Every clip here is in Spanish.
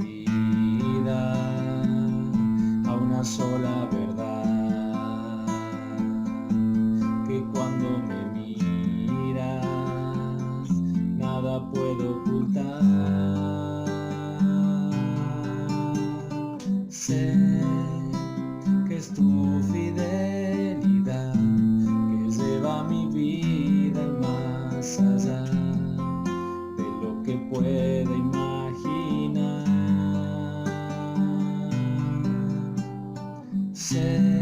vida a una sola verdad, que cuando me miras nada puedo ocultar. Sé que es tu fidelidad que lleva mi vida al más allá de lo que pueda imaginar. Sé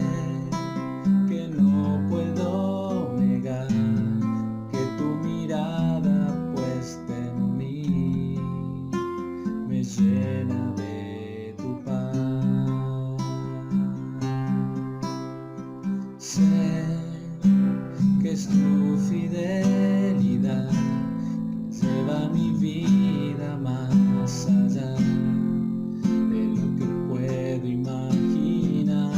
que no puedo negar que tu mirada puesta en mí me llena de tu paz. Sé que es tu fidelidad que lleva mi vida más allá de lo que puedo imaginar.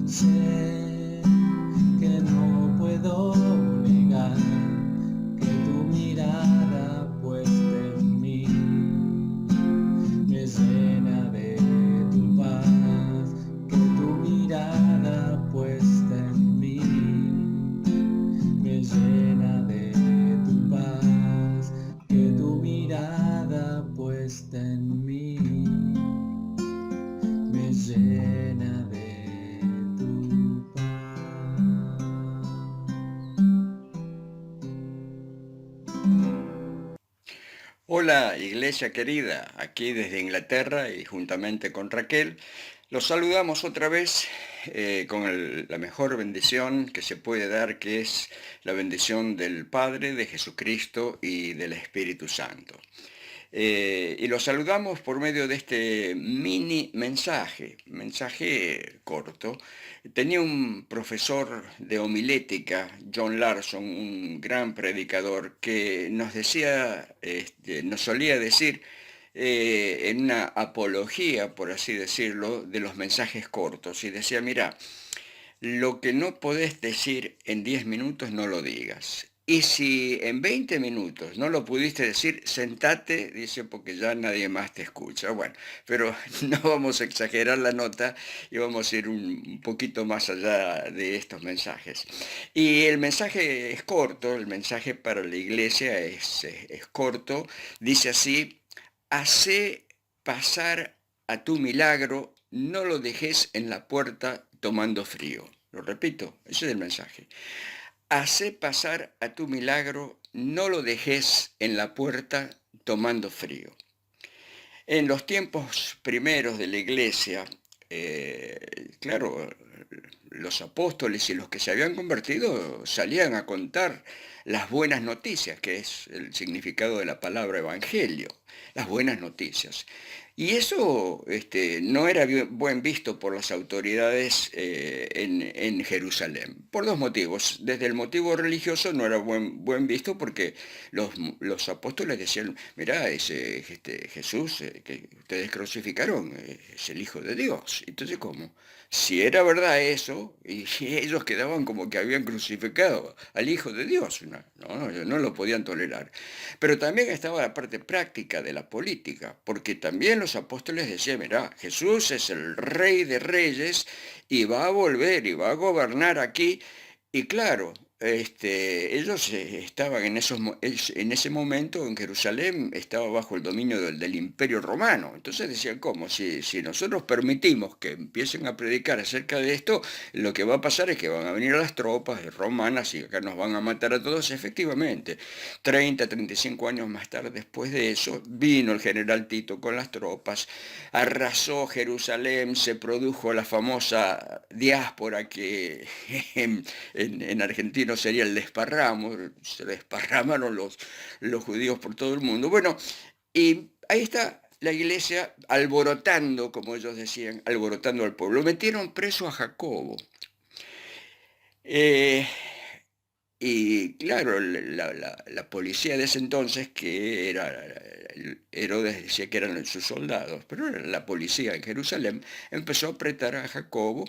Sé que no puedo negar que tu mirada puesta en mí me llena de tu paz, que tu mirada puesta en mí me llena de tu paz, que tu mirada puesta en mí me llena de tu paz. Hola, iglesia querida, aquí desde Inglaterra y juntamente con Raquel, los saludamos otra vez con la mejor bendición que se puede dar, que es la bendición del Padre, de Jesucristo y del Espíritu Santo. Y los saludamos por medio de este mini mensaje corto. Tenía un profesor de homilética, John Larson, un gran predicador, que nos decía, nos solía decir, en una apología, por así decirlo, de los mensajes cortos, y decía, mira, lo que no podés decir en 10 minutos, no lo digas. Y si en 20 minutos no lo pudiste decir, sentate, dice, porque ya nadie más te escucha. Bueno, pero no vamos a exagerar la nota y vamos a ir un poquito más allá de estos mensajes. Y el mensaje es corto, el mensaje para la iglesia es corto, dice así, hacé pasar a tu milagro, no lo dejes en la puerta tomando frío. Lo repito, ese es el mensaje. Hacé pasar a tu milagro, no lo dejes en la puerta tomando frío. En los tiempos primeros de la iglesia, claro, los apóstoles y los que se habían convertido salían a contar las buenas noticias, que es el significado de la palabra evangelio, las buenas noticias. Y eso no era buen visto por las autoridades en Jerusalén, por dos motivos. Desde el motivo religioso no era buen visto porque los apóstoles decían, mirá, ese Jesús que ustedes crucificaron es el Hijo de Dios. Entonces, ¿cómo? Si era verdad eso, y ellos quedaban como que habían crucificado al Hijo de Dios, no lo podían tolerar. Pero también estaba la parte práctica de la política, porque también los apóstoles decían, mirá, Jesús es el Rey de Reyes y va a volver y va a gobernar aquí. Y claro, ellos estaban en ese momento en Jerusalén, estaba bajo el dominio del Imperio Romano. Entonces decían, ¿cómo? Si nosotros permitimos que empiecen a predicar acerca de esto, lo que va a pasar es que van a venir las tropas romanas y acá nos van a matar a todos. Efectivamente, 35 años más tarde, después de eso, vino el general Tito con las tropas, arrasó Jerusalén, se produjo la famosa diáspora que en argentino sería el desparramo, se desparramaron los judíos por todo el mundo. Bueno, y ahí está la iglesia alborotando, como ellos decían, alborotando al pueblo. Metieron preso a Jacobo. Eh, y claro, la policía de ese entonces, que era, Herodes decía que eran sus soldados, pero era la policía en Jerusalén, empezó a apretar a Jacobo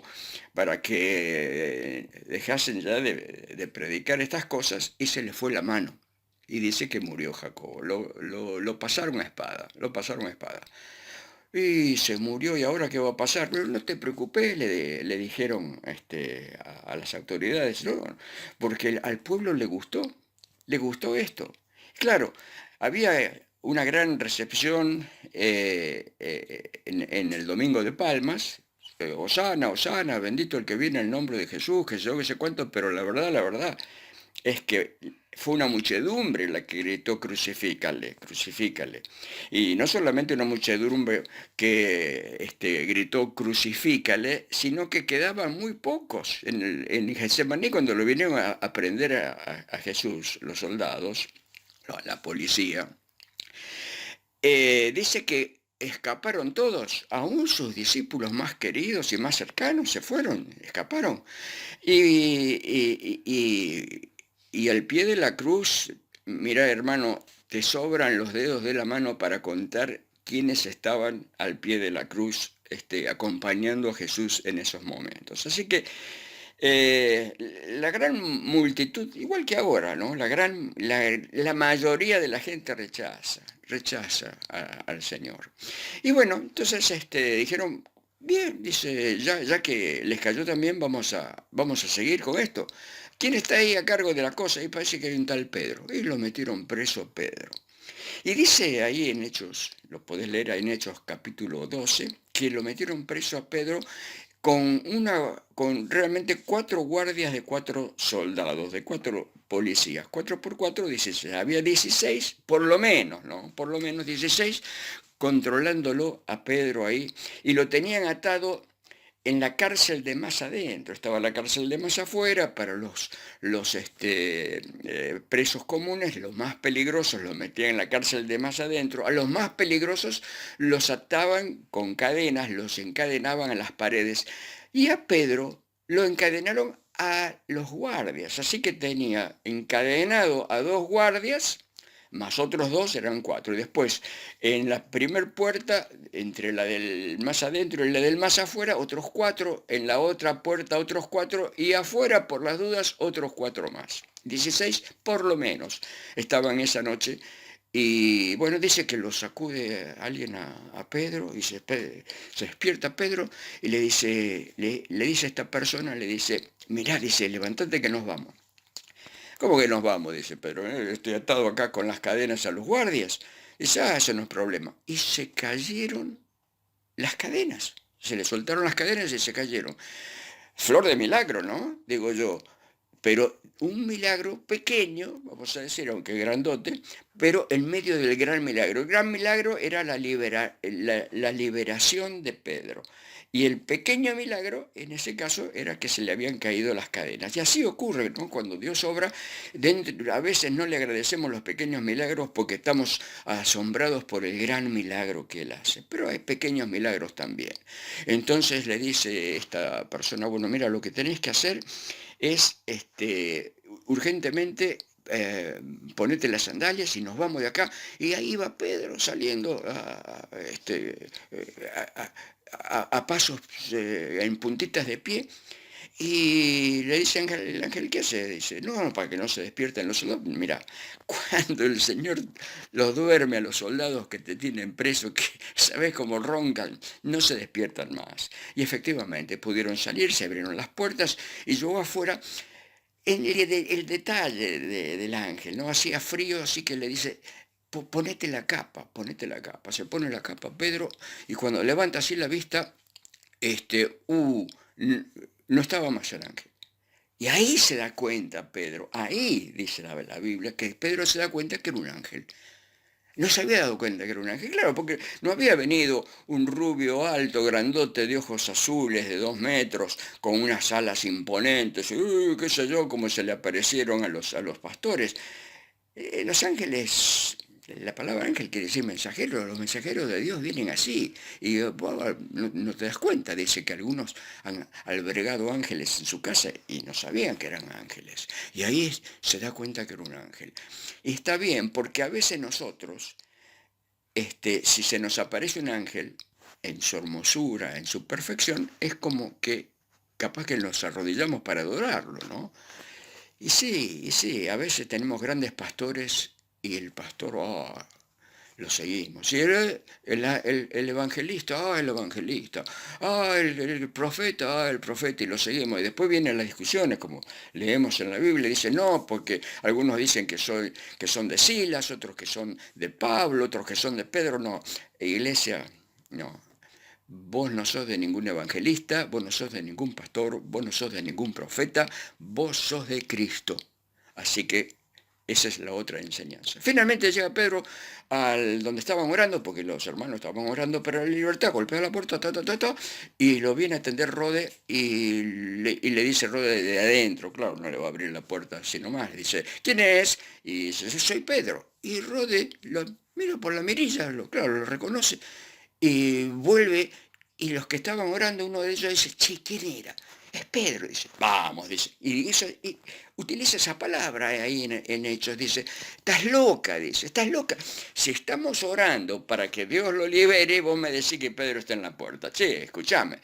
para que dejasen ya de predicar estas cosas y se le fue la mano. y dice que murió Jacobo. Lo pasaron a espada, lo pasaron a espada. Y se murió, ¿y ahora qué va a pasar? Pero no te preocupes, le dijeron a las autoridades, ¿no? Porque al pueblo le gustó esto. Claro, había una gran recepción en el Domingo de Palmas. Hosana, Hosana, bendito el que viene en el nombre de Jesús, que yo que sé cuánto, pero la verdad, es que fue una muchedumbre la que gritó crucifícale, crucifícale. Y no solamente una muchedumbre que gritó crucifícale, sino que quedaban muy pocos. En Getsemaní, cuando lo vinieron a prender a Jesús, los soldados, la policía, dice que escaparon todos, aún sus discípulos más queridos y más cercanos se fueron, escaparon. Y al pie de la cruz, mira hermano, te sobran los dedos de la mano para contar quiénes estaban al pie de la cruz acompañando a Jesús en esos momentos. Así que la gran multitud, igual que ahora, ¿no? La mayoría de la gente rechaza al Señor. Y bueno, entonces dijeron, bien, dice, ya que les cayó también, vamos a seguir con esto. ¿Quién está ahí a cargo de la cosa? Y parece que hay un tal Pedro. Y lo metieron preso Pedro. Y dice ahí en Hechos, lo podés leer ahí en Hechos capítulo 12, que lo metieron preso a Pedro con realmente 4 guardias de 4 soldados, de 4 policías. 4 por 4, 16. Había 16, por lo menos, ¿no? Por lo menos 16 controlándolo a Pedro ahí. Y lo tenían atado en la cárcel de más adentro. Estaba la cárcel de más afuera para los presos comunes, los más peligrosos los metían en la cárcel de más adentro. A los más peligrosos los ataban con cadenas, los encadenaban a las paredes. Y a Pedro lo encadenaron a los guardias. Así que tenía encadenado a 2 guardias más otros 2 eran 4. Y después, en la primer puerta, entre la del más adentro y la del más afuera, otros 4, en la otra puerta otros 4, y afuera, por las dudas, otros 4 más. 16 por lo menos estaban esa noche. Y bueno, dice que lo sacude alguien a Pedro y se despierta Pedro y le dice a esta persona, le dice, mirá, dice, levántate que nos vamos. ¿Cómo que nos vamos? Dice Pedro. Estoy atado acá con las cadenas a los guardias. Dice, eso no es problema. Y se cayeron las cadenas. Se le soltaron las cadenas y se cayeron. Flor de milagro, ¿no? Digo yo. Pero un milagro pequeño, vamos a decir, aunque grandote, pero en medio del gran milagro. El gran milagro era la liberación de Pedro. Y el pequeño milagro, en ese caso, era que se le habían caído las cadenas. Y así ocurre, ¿no? Cuando Dios obra, a veces no le agradecemos los pequeños milagros porque estamos asombrados por el gran milagro que Él hace. Pero hay pequeños milagros también. Entonces le dice esta persona, bueno, mira, lo que tenéis que hacer es urgentemente ponete las sandalias y nos vamos de acá. Y ahí va Pedro saliendo a pasos en puntitas de pie. Y le dice el ángel, ¿qué hace? Dice, no, para que no se despierten los soldados. Mira, cuando el Señor los duerme a los soldados que te tienen preso, que sabes cómo roncan, no se despiertan más. Y efectivamente pudieron salir, se abrieron las puertas y llegó afuera el detalle del ángel, ¿no? Hacía frío, así que le dice, ponete la capa, ponete la capa. Se pone la capa Pedro y cuando levanta así la vista, no estaba más el ángel. Y ahí se da cuenta Pedro, ahí dice la Biblia, que Pedro se da cuenta que era un ángel. No se había dado cuenta que era un ángel, claro, porque no había venido un rubio alto, grandote, de ojos azules, de 2 metros, con unas alas imponentes, qué sé yo, como se le aparecieron a los pastores. Los ángeles, la palabra ángel quiere decir mensajero, los mensajeros de Dios vienen así. Y no te das cuenta, dice que algunos han albergado ángeles en su casa y no sabían que eran ángeles. Y ahí se da cuenta que era un ángel. Y está bien, porque a veces nosotros, si se nos aparece un ángel en su hermosura, en su perfección, es como que capaz que nos arrodillamos para adorarlo, ¿no? Y sí, a veces tenemos grandes pastores Y el pastor, lo seguimos. Y el evangelista, el evangelista. El profeta, el profeta, y lo seguimos. Y después vienen las discusiones, como leemos en la Biblia, dice, no, porque algunos dicen que son de Silas, otros que son de Pablo, otros que son de Pedro. No, iglesia, no. Vos no sos de ningún evangelista, vos no sos de ningún pastor, vos no sos de ningún profeta, vos sos de Cristo. Así que esa es la otra enseñanza. Finalmente llega Pedro al donde estaban orando, porque los hermanos estaban orando para la libertad, golpea la puerta, y lo viene a atender Rode y le dice Rode de adentro, claro, no le va a abrir la puerta así nomás, le dice, ¿quién es? Y dice, soy Pedro. Y Rode lo mira por la mirilla, claro, lo reconoce, y vuelve, y los que estaban orando, uno de ellos dice, che, ¿quién era? Es Pedro, dice, vamos, dice, y utiliza esa palabra ahí en Hechos, dice, estás loca, dice, estás loca. Si estamos orando para que Dios lo libere, vos me decís que Pedro está en la puerta. Che, escúchame,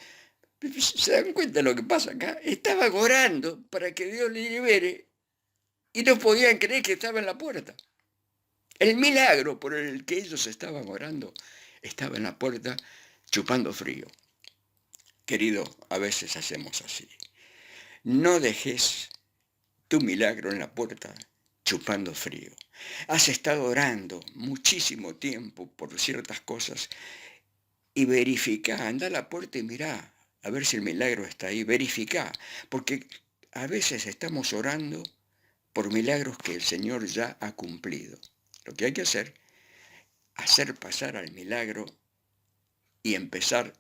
¿se dan cuenta de lo que pasa acá? Estaban orando para que Dios le libere y no podían creer que estaba en la puerta. El milagro por el que ellos estaban orando estaba en la puerta chupando frío. Querido, a veces hacemos así. No dejes tu milagro en la puerta chupando frío. Has estado orando muchísimo tiempo por ciertas cosas y verifica, anda a la puerta y mirá, a ver si el milagro está ahí, verifica, porque a veces estamos orando por milagros que el Señor ya ha cumplido. Lo que hay que hacer pasar al milagro y empezar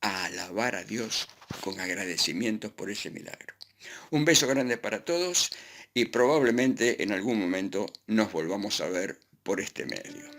a alabar a Dios con agradecimientos por ese milagro. Un beso grande para todos y probablemente en algún momento nos volvamos a ver por este medio.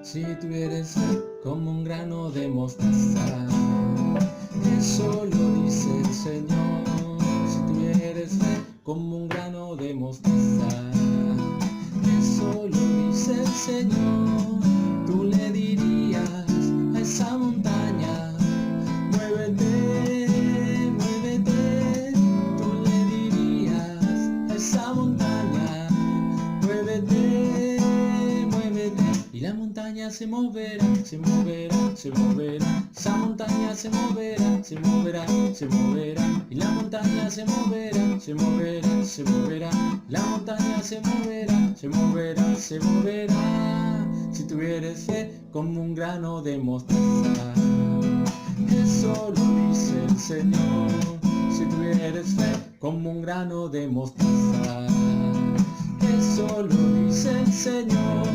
Si tuvieres fe como un grano de mostaza, eso lo dice el Señor. Si tuvieres fe como un grano de mostaza, eso lo dice el Señor. Tú le dirías a esa montaña, muévete, muévete. Tú le dirías a esa montaña, muévete, muévete. Y la montaña se moverá, se moverá, se moverá. Esa montaña se moverá, se moverá, se moverá. Y la montaña se moverá, se moverá, se moverá. La montaña se moverá, se moverá, se moverá. Si tuvieres fe como un grano de mostaza, eso lo dice el Señor. Si tuvieres fe como un grano de mostaza, eso lo dice el Señor.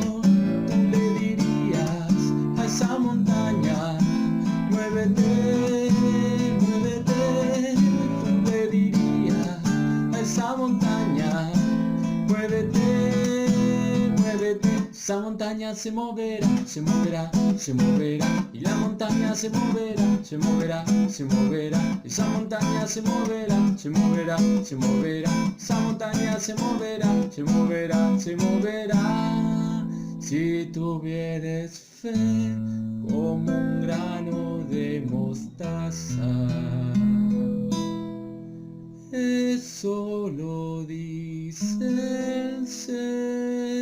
Tú le dirías a esa montaña, muévete, muévete. Tú le dirías a esa montaña, muévete, muévete. Esa montaña se moverá, se moverá, se moverá. Y la montaña se moverá, se moverá, se moverá. Esa montaña se moverá, se moverá, se moverá. Esa montaña se moverá, se moverá, se moverá. Si tuvieres fe como un grano de mostaza, eso lo dice el Señor.